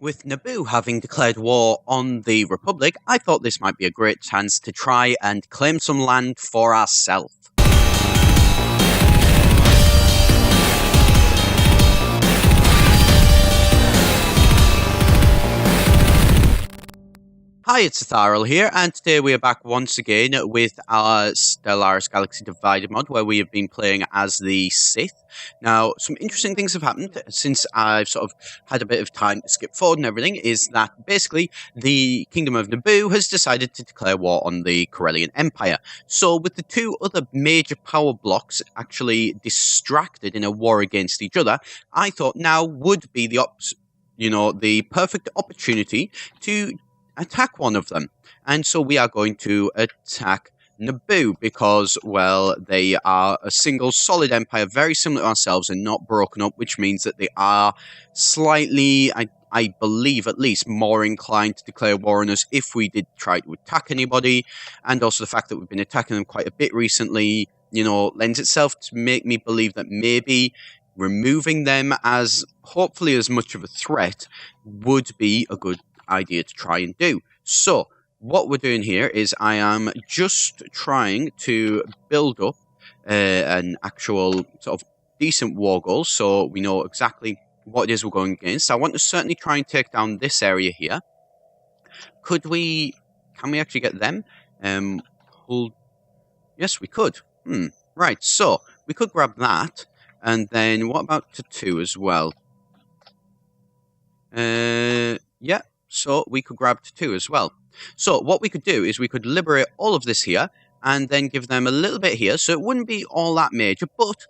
With Naboo having declared war on the Republic, I thought this might be a great chance to try and claim some land for ourselves. Hi, it's Etharal here, and today we are back once again with our Stellaris Galaxy Divided mod, where we have been playing as the Sith. Now, some interesting things have happened since I've sort of had a bit of time to skip forward and everything, is that basically the Kingdom of Naboo has decided to declare war on the Corellian Empire. So, with the two other major power blocks actually distracted in a war against each other, I thought now would be the perfect opportunity to attack one of them. And so we are going to attack Naboo because, well, they are a single solid empire, very similar to ourselves and not broken up, which means that they are slightly, I believe at least, more inclined to declare war on us if we did try to attack anybody. And also the fact that we've been attacking them quite a bit recently, lends itself to make me believe that maybe removing them as hopefully as much of a threat would be a good idea to try and do. So what we're doing here is I am just trying to build up an actual sort of decent war goal so we know exactly what it is we're going against. I want to certainly try and take down this area here. Can we actually get them? Yes, we could. Right, so we could grab that, and then what about Tattoo as well? Yeah. So we could grab Tattoo as well. So what we could do is we could liberate all of this here and then give them a little bit here. So it wouldn't be all that major, but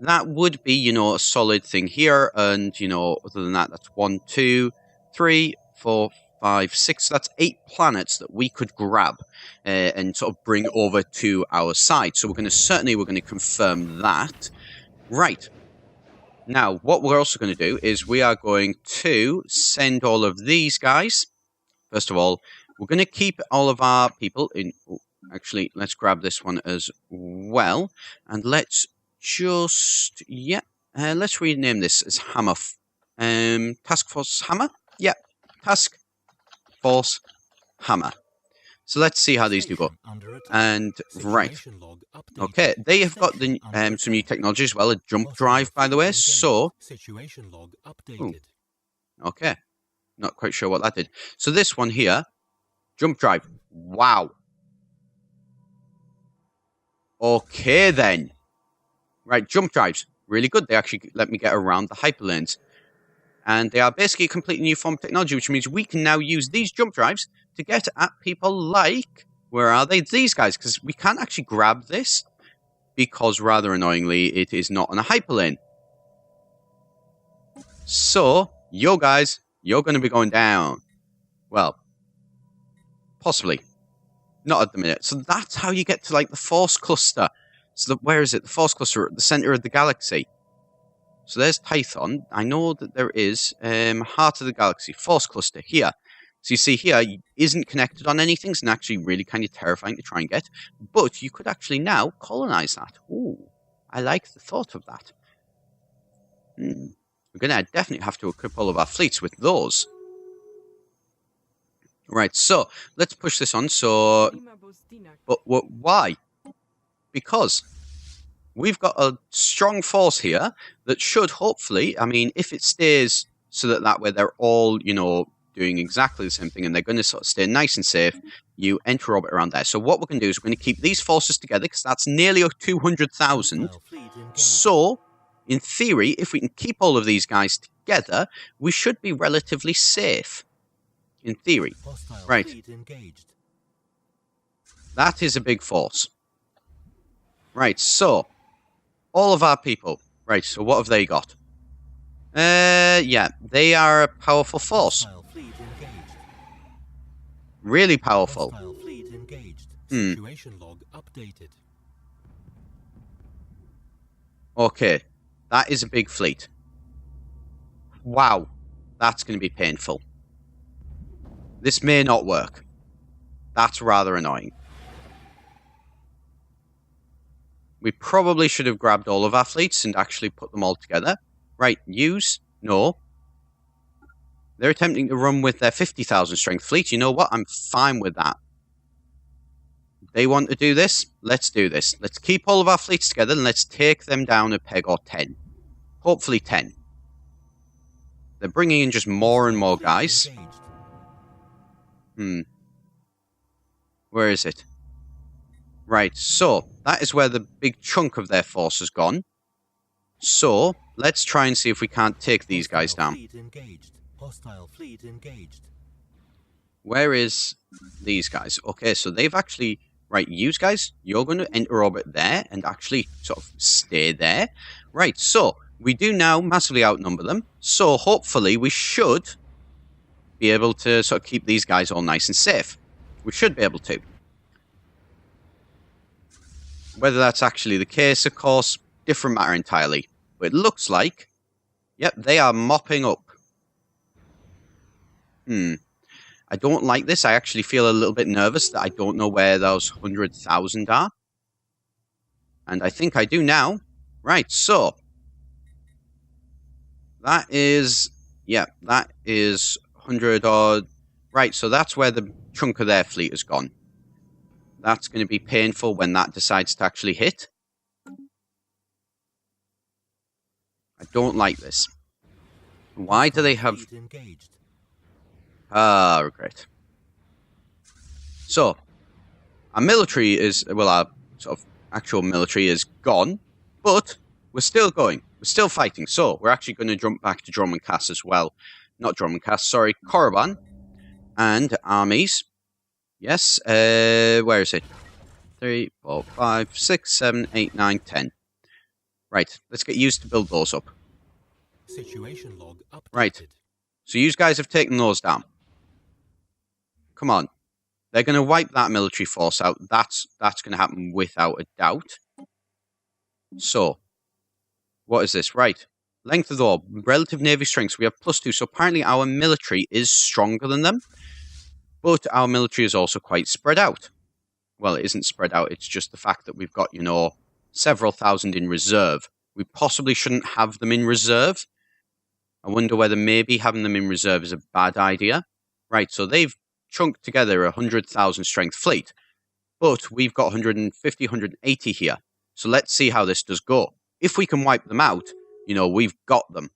that would be, a solid thing here. And, other than that, that's 1, 2, 3, 4, 5, 6. So that's 8 planets that we could grab and sort of bring over to our side. So we're going to confirm that. Right. Now, what we're also going to do is we are going to send all of these guys. First of all, we're going to keep all of our people in. Oh, actually, let's grab this one as well. And let's just, let's rename this as Hammer. Task Force Hammer? Yeah, Task Force Hammer. So let's see how these do go. And, right. Okay, they have got the, some new technology as well, a jump drive, by the way, so... Ooh. Okay, not quite sure what that did. So this one here, jump drive. Wow. Okay, then. Right, jump drives. Really good. They actually let me get around the hyperlanes. And they are basically a completely new form of technology, which means we can now use these jump drives to get at people like, where are they? These guys, because we can't actually grab this because, rather annoyingly, it is not on a hyperlane. So, yo guys, you're going to be going down. Well, possibly. Not at the minute. So that's how you get to, like, the Force Cluster. So where is it? The Force Cluster at the center of the galaxy. So there's Tython. I know that there is Heart of the Galaxy, Force Cluster here. So you see here, it isn't connected on anything. It's actually really kind of terrifying to try and get. But you could actually now colonize that. Ooh, I like the thought of that. We're going to definitely have to equip all of our fleets with those. Right, so let's push this on. So, but why? Because we've got a strong force here that should hopefully, I mean, if it stays so that way they're all, doing exactly the same thing and they're going to sort of stay nice and safe, you enter orbit around there. So what we're going to do is we're going to keep these forces together because that's nearly 200,000. So, in theory, if we can keep all of these guys together, we should be relatively safe. In theory. Right. That is a big force. Right, so all of our people. Right, so what have they got? Yeah, they are a powerful force. Really powerful. Okay, that is a big fleet. Wow, that's going to be painful. This may not work. That's rather annoying. We probably should have grabbed all of our fleets and actually put them all together. Right, use. No. They're attempting to run with their 50,000 strength fleet. You know what? I'm fine with that. They want to do this? Let's do this. Let's keep all of our fleets together and let's take them down a peg or 10. Hopefully 10. They're bringing in just more and more guys. Where is it? Right, so that is where the big chunk of their force has gone. So, let's try and see if we can't take these guys down. Hostile fleet engaged. Where is these guys? Okay, so they've actually... Right, you guys, you're going to enter orbit there and actually sort of stay there. Right, so we do now massively outnumber them. So hopefully we should be able to sort of keep these guys all nice and safe. We should be able to. Whether that's actually the case, of course, different matter entirely. But it looks like, yep, they are mopping up. I don't like this. I actually feel a little bit nervous that I don't know where those 100,000 are. And I think I do now. Right, so. That is... Yeah, that is 100 odd. Right, so that's where the chunk of their fleet has gone. That's going to be painful when that decides to actually hit. I don't like this. Why do they have... Ah, regret. So, our military is, well, our sort of actual military is gone, but we're still going. We're still fighting. So, we're actually going to jump back to Drum and Cass as well. Not Drum and Cass, sorry, Korriban and armies. Yes, where is it? 3, 4, 5, 6, 7, 8, 9, 10. Right, let's get used to build those up. Situation log updated. Right, so you guys have taken those down. Come on. They're going to wipe that military force out. That's going to happen without a doubt. So, what is this? Right. Length of the orb. Relative navy strength. We have +2. So apparently our military is stronger than them. But our military is also quite spread out. Well, it isn't spread out. It's just the fact that we've got, you know, several thousand in reserve. We possibly shouldn't have them in reserve. I wonder whether maybe having them in reserve is a bad idea. Right, so they've chunked together a 100,000 strength fleet. But we've got 150, 180 here. So let's see how this does go. If we can wipe them out, you know, we've got them.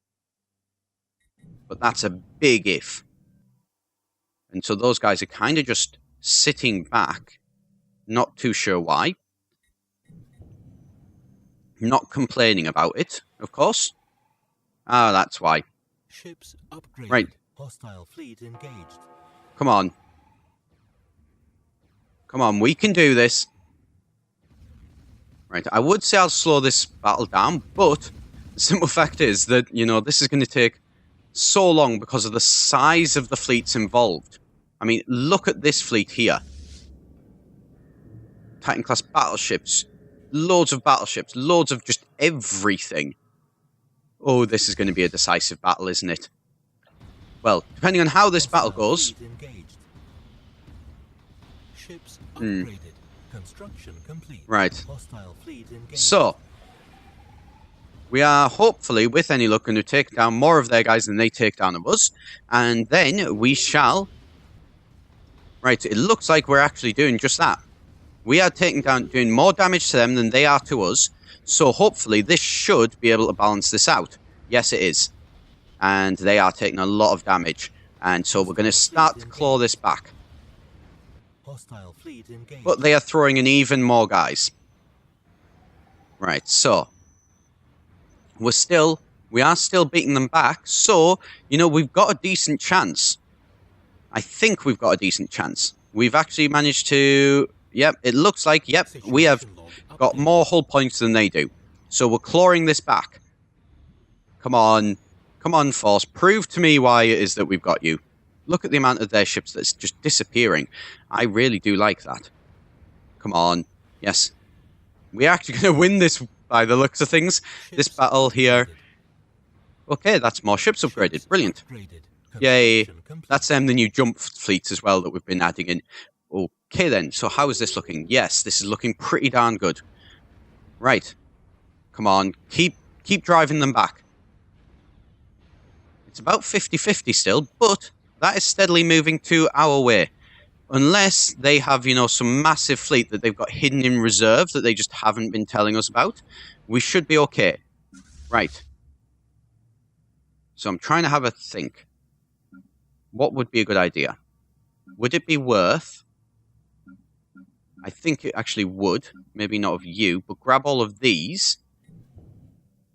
But that's a big if. And so those guys are kind of just sitting back. Not too sure why. Not complaining about it, of course. Ah, that's why. Ships upgraded. Right. Hostile fleet engaged. Come on. Come on, we can do this. Right, I would say I'll slow this battle down, but the simple fact is that, you know, this is going to take so long because of the size of the fleets involved. I mean, look at this fleet here. Titan-class battleships. Loads of battleships. Loads of just everything. Oh, this is going to be a decisive battle, isn't it? Well, depending on how this battle goes... Ships upgraded. Construction complete. Right. Hostile fleet engaged. So, we are hopefully, with any luck, going to take down more of their guys than they take down of us. And then we shall... Right, it looks like we're actually doing just that. We are doing more damage to them than they are to us. So hopefully this should be able to balance this out. Yes, it is. And they are taking a lot of damage. And so we're going to start to claw this back. Hostile fleet engaged. But they are throwing in even more guys. Right, so we are still beating them back. So, you know, we've got a decent chance. I think we've got a decent chance. We've actually managed to... Yep, it looks like, yep, we have got more hull points than they do. So we're clawing this back. Come on. Come on, Force. Prove to me why it is that we've got you. Look at the amount of their ships that's just disappearing. I really do like that. Come on. Yes. We're actually going to win this by the looks of things. This battle here. Okay, that's more ships upgraded. Brilliant. Yay. That's the new jump fleets as well that we've been adding in. Okay then, so how is this looking? Yes, this is looking pretty darn good. Right. Come on, keep driving them back. It's about 50-50 still, but that is steadily moving to our way. Unless they have, you know, some massive fleet that they've got hidden in reserve that they just haven't been telling us about, we should be okay. Right. So I'm trying to have a think. What would be a good idea? Would it be worth... I think it actually would. Maybe not of you, but grab all of these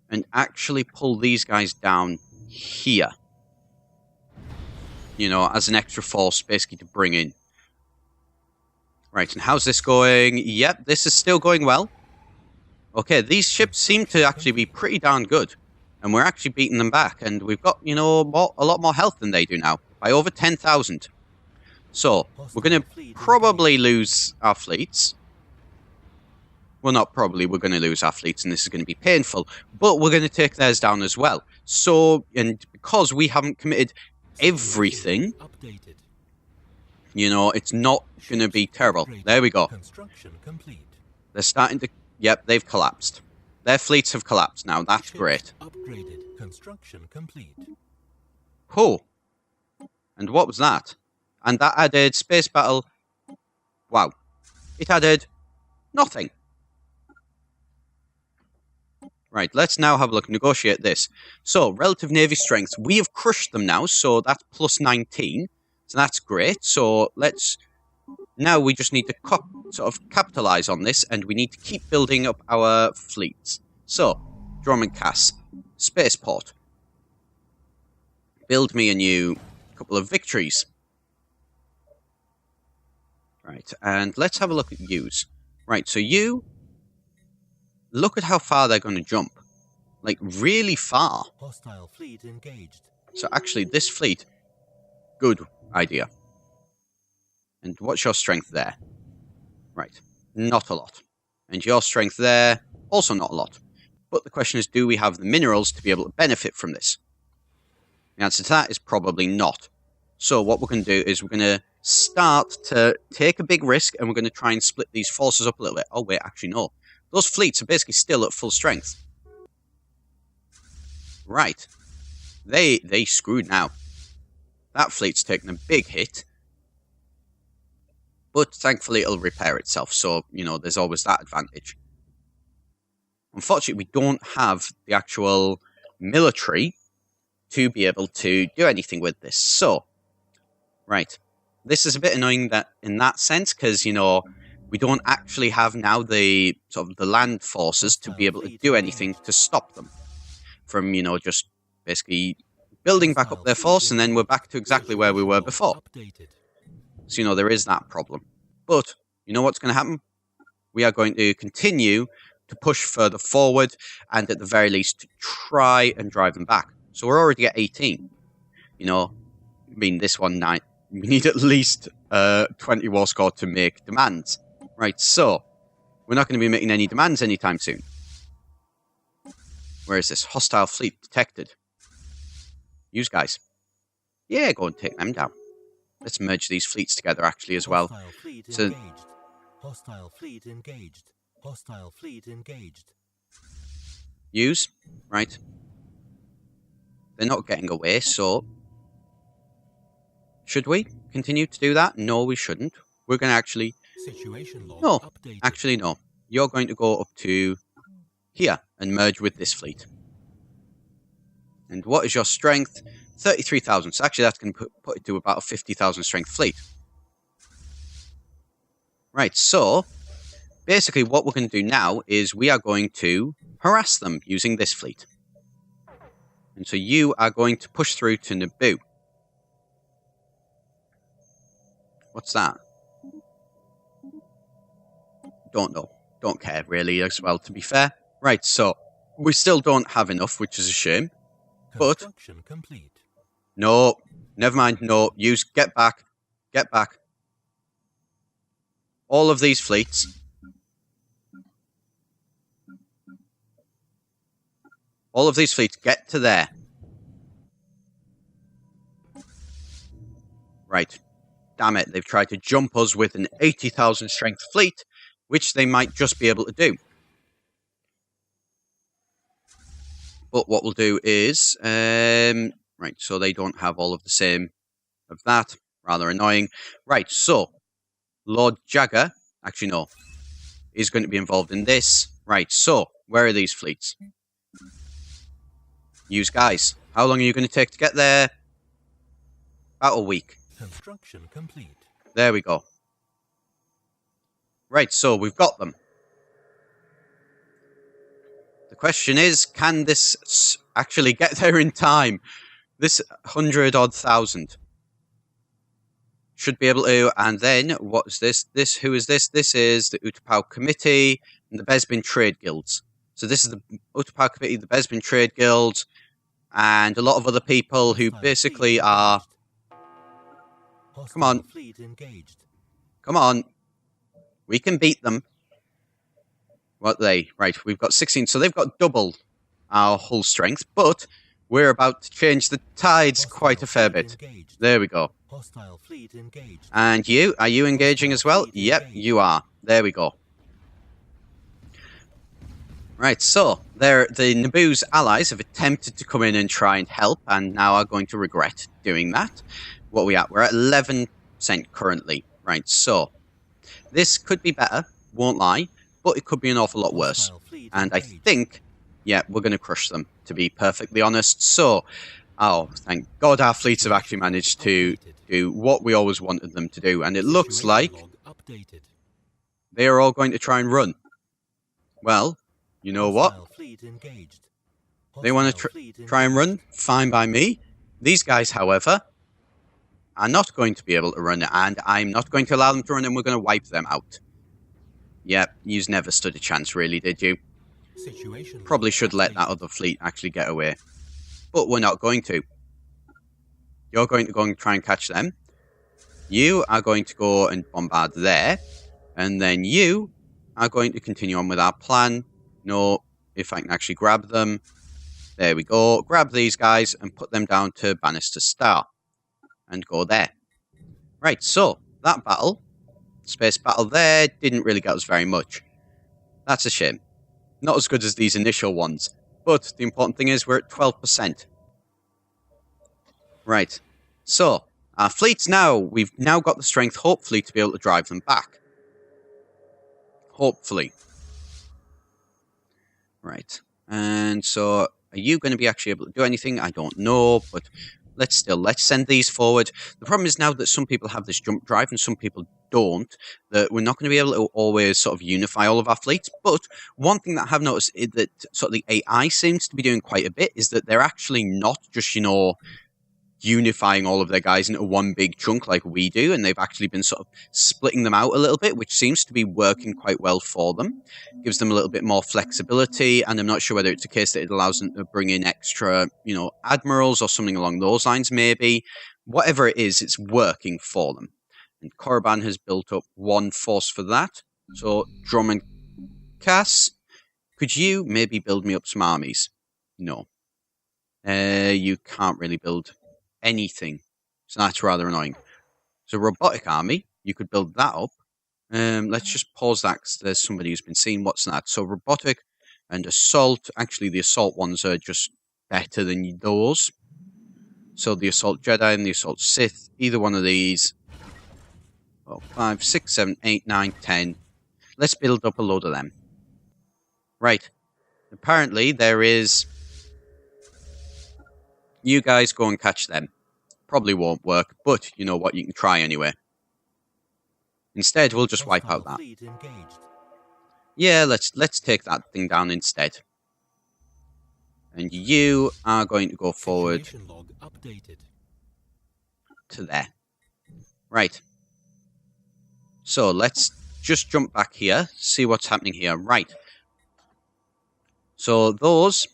and actually pull these guys down here. You know, as an extra force, basically, to bring in. Right, and how's this going? Yep, this is still going well. Okay, these ships seem to actually be pretty darn good. And we're actually beating them back. And we've got, you know, a lot more health than they do now. By over 10,000. So, we're going to probably lose our fleets. Well, not probably, we're going to lose our fleets, and this is going to be painful. But we're going to take theirs down as well. So, and because we haven't committed everything, you know, it's not going to be terrible. There we go. They're starting to... Yep, they've collapsed. Their fleets have collapsed now. That's great. Cool. And what was that? And that added space battle. Wow. It added nothing. Right, let's now have a look. Negotiate this. So, relative navy strength. We have crushed them now, so that's plus 19. So that's great. So, let's... Now we just need to sort of capitalize on this, and we need to keep building up our fleets. So, Drummond Cass. Spaceport. Build me a new couple of victories. Right, and let's have a look at yous. Right, so you... Look at how far they're going to jump. Like, really far. Hostile fleet engaged. So actually, this fleet... Good idea. And what's your strength there? Right, not a lot. And your strength there, also not a lot. But the question is, do we have the minerals to be able to benefit from this? The answer to that is probably not. So what we're going to do is we're going to start to take a big risk, and we're going to try and split these forces up a little bit. Oh wait, actually no. Those fleets are basically still at full strength. Right. They screwed now. That fleet's taken a big hit. But thankfully it'll repair itself, so, you know, there's always that advantage. Unfortunately, we don't have the actual military to be able to do anything with this. So, right. This is a bit annoying that in that sense, because, you know, we don't actually have now the sort of the land forces to be able to do anything to stop them from, you know, just basically building back up their force, and then we're back to exactly where we were before. So, you know, there is that problem. But, you know what's going to happen? We are going to continue to push further forward, and at the very least, to try and drive them back. So we're already at 18. You know, I mean, this one night, we need at least 20 war score to make demands. Right, so, we're not going to be making any demands anytime soon. Where is this? Hostile fleet detected. Use guys. Yeah, go and take them down. Let's merge these fleets together, actually, as well. So, hostile fleet engaged. Hostile fleet engaged. Use. Right. They're not getting away, so... Should we continue to do that? No, we shouldn't. We're going to actually... No, actually no. You're going to go up to here and merge with this fleet. And what is your strength? 33,000. So actually that's going to put it to about a 50,000 strength fleet. Right, so basically what we're going to do now is we are going to harass them using this fleet. And so you are going to push through to Naboo. What's that? Don't know. Don't care, really, as well, to be fair. Right, so, we still don't have enough, which is a shame. But... complete. No, never mind, no. Use, get back. Get back. All of these fleets. All of these fleets, get to there. Right. Damn it, they've tried to jump us with an 80,000 strength fleet, which they might just be able to do. But what we'll do is, Right, so they don't have all of the same of that. Rather annoying. Right, so Lord Jagger, actually no, is going to be involved in this. Right, so where are these fleets? Use guys. How long are you going to take to get there? About a week. Construction complete. There we go. Right, so we've got them. The question is, can this actually get there in time? This 100-odd thousand should be able to. And then, what is this? Who is this? This is the Utapau Committee and the Bespin Trade Guilds. So this is the Utapau Committee, the Bespin Trade Guild, and a lot of other people who basically are... Come on. Come on. We can beat them. What they? Right, we've got 16. So they've got double our hull strength, but we're about to change the tides quite a fair bit. There we go. And you? Are you engaging as well? Yep, you are. There we go. Right, so the Naboo's allies have attempted to come in and try and help, and now are going to regret doing that. What are we at? We're at 11% currently. Right, so this could be better, won't lie, but it could be an awful lot worse. And I think, yeah, we're going to crush them, to be perfectly honest. So, oh, thank God our fleets have actually managed to do what we always wanted them to do. And it looks like they are all going to try and run. Well, you know what? They want to try and run? Fine by me. These guys, however, are not going to be able to run, and I'm not going to allow them to run, and we're going to wipe them out. Yep, you've never stood a chance, really, did you? Probably should let that other fleet actually get away. But we're not going to. You're going to go and try and catch them. You are going to go and bombard there. And then you are going to continue on with our plan. No, if I can actually grab them. There we go. Grab these guys and put them down to Bannister Star. And go there. Right, so that battle, space battle there, didn't really get us very much. That's a shame. Not as good as these initial ones. But the important thing is we're at 12%. Right. So, our fleets now, we've now got the strength, hopefully, to be able to drive them back. Hopefully. Right. And so, are you going to be actually able to do anything? I don't know, but let's send these forward. The problem is now that some people have this jump drive and some people don't, that we're not going to be able to always sort of unify all of our fleets. But one thing that I have noticed is that sort of the AI seems to be doing quite a bit is that they're actually not just, you know, unifying all of their guys into one big chunk like we do, and they've actually been sort of splitting them out a little bit, which seems to be working quite well for them. Gives them a little bit more flexibility, and I'm not sure whether it's a case that it allows them to bring in extra, you know, admirals or something along those lines, maybe. Whatever it is, it's working for them. And Korriban has built up one force for that. So, Drummond Cass, could you maybe build me up some armies? No. You can't really build anything. So that's rather annoying. So robotic army, you could build that up. Let's just pause that because there's somebody who's been seen. What's that? So robotic and assault. Actually, the assault ones are just better than those. So the assault Jedi and the assault Sith, either one of these. Well, 5, 6, 7, 8, 9, 10. Let's build up a load of them. Right. Apparently there is... You guys go and catch them. Probably won't work, but you know what, you can try anyway. Instead, we'll just wipe out that. Yeah, let's take that thing down instead. And you are going to go forward to there. Right. So let's just jump back here, see what's happening here. Right. So those...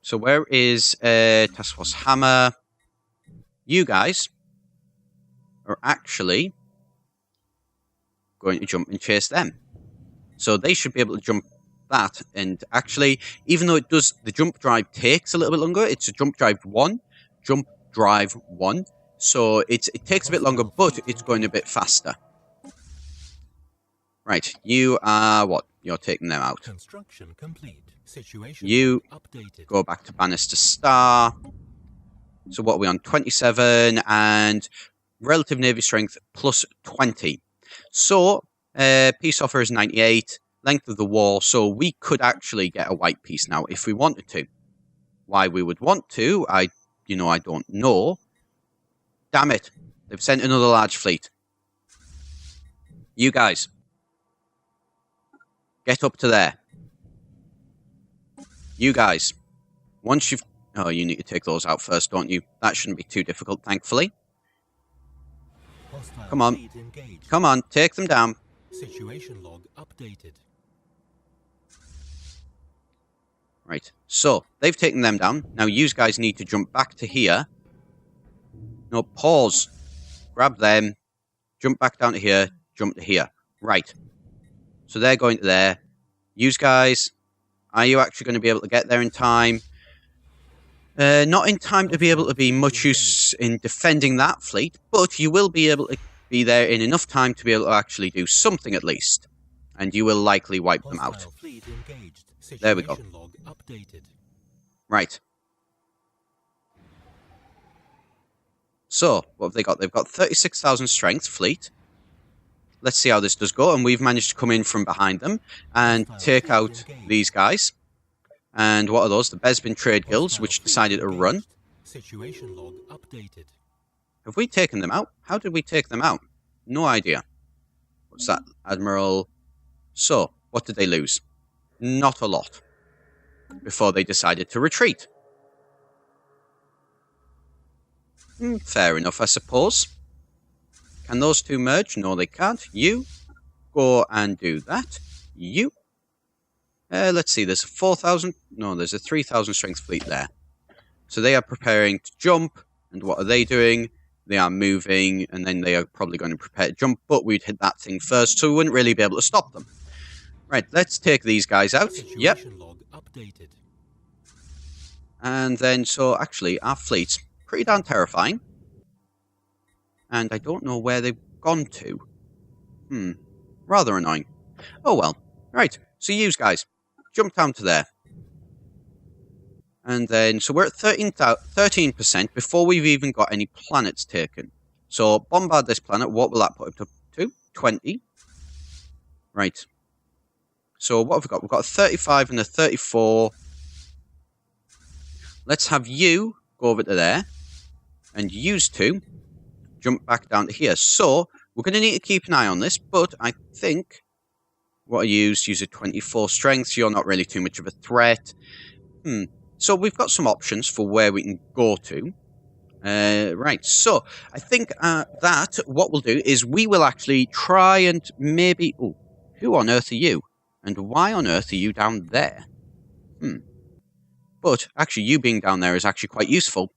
So where is Task Force Hammer? You guys are actually going to jump and chase them. So they should be able to jump that. And actually, even though it does, the jump drive takes a little bit longer. It's a jump drive 1. So it takes a bit longer, but it's going a bit faster. Right, you are what? You're taking them out. Construction complete. Situation You updated. go back to Bannister Star. So what are we on? 27 and relative navy strength plus 20. So peace offer is 98, length of the wall. So we could actually get a white peace now if we wanted to. Why we would want to, I don't know. Damn it. They've sent another large fleet. You guys. Get up to there. You guys. Once you've... Oh, you need to take those out first, don't you? That shouldn't be too difficult, thankfully. Hostile Come on. fleet engaged. Come on, take them down. Situation log updated. Right, so they've taken them down. Now you guys need to jump back to here. No, pause. Grab them. Jump back down to here. Jump to here. Right. So they're going to there. You guys, are you actually going to be able to get there in time? Not in time to be able to be much use in defending that fleet, but you will be able to be there in enough time to be able to actually do something at least. And you will likely wipe them out. Fleet engaged. There we go. Log updated. Right. So, what have they got? They've got 36,000 strength fleet. Let's see how this does go. And we've managed to come in from behind them and take out these guys. And what are those? The Bespin Trade Guilds, which decided to run. Situation log updated. Have we taken them out? How did we take them out? No idea. What's that? Admiral. So, what did they lose? Not a lot. Before they decided to retreat. Fair enough, I suppose. Can those two merge? No, they can't. You go and do that. You. Let's see, there's a 4,000... No, there's a 3,000 strength fleet there. So they are preparing to jump. And what are they doing? They are moving, and then they are probably going to prepare to jump, but we'd hit that thing first, so we wouldn't really be able to stop them. Right, let's take these guys out. Yep. Log updated. And then, so actually, our fleet's pretty darn terrifying. And I don't know where they've gone to. Rather annoying. Oh well. Right, so you guys, jump down to there. And then, so we're at 13% before we've even got any planets taken. So, bombard this planet. What will that put up to? 20. Right. So, what have we got? We've got a 35 and a 34. Let's have you go over to there. And use two. Jump back down to here. So, we're going to need to keep an eye on this. But I think... What I use a 24 strength. So you're not really too much of a threat. So we've got some options for where we can go to. Right, so I think that what we'll do is we will actually try and maybe... Oh, who on earth are you? And why on earth are you down there? But actually you being down there is actually quite useful.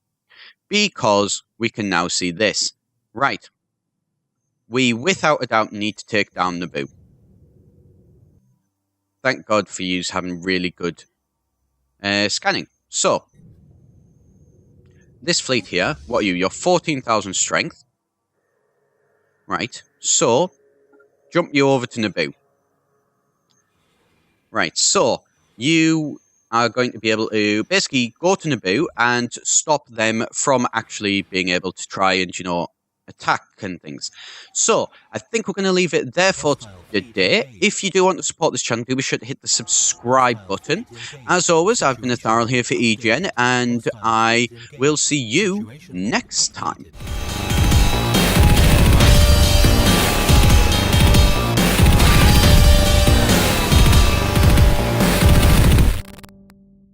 Because we can now see this. Right. We, without a doubt, need to take down Naboo. Thank God for you having really good scanning. So, this fleet here, what are you? You're 14,000 strength. Right, so, jump you over to Naboo. Right, so, you are going to be able to basically go to Naboo and stop them from actually being able to try and, attack and things. So, I think we're going to leave it there for today. If you do want to support this channel, do be sure to hit the subscribe button. As always, I've been Etharal here for EGN, and I will see you next time.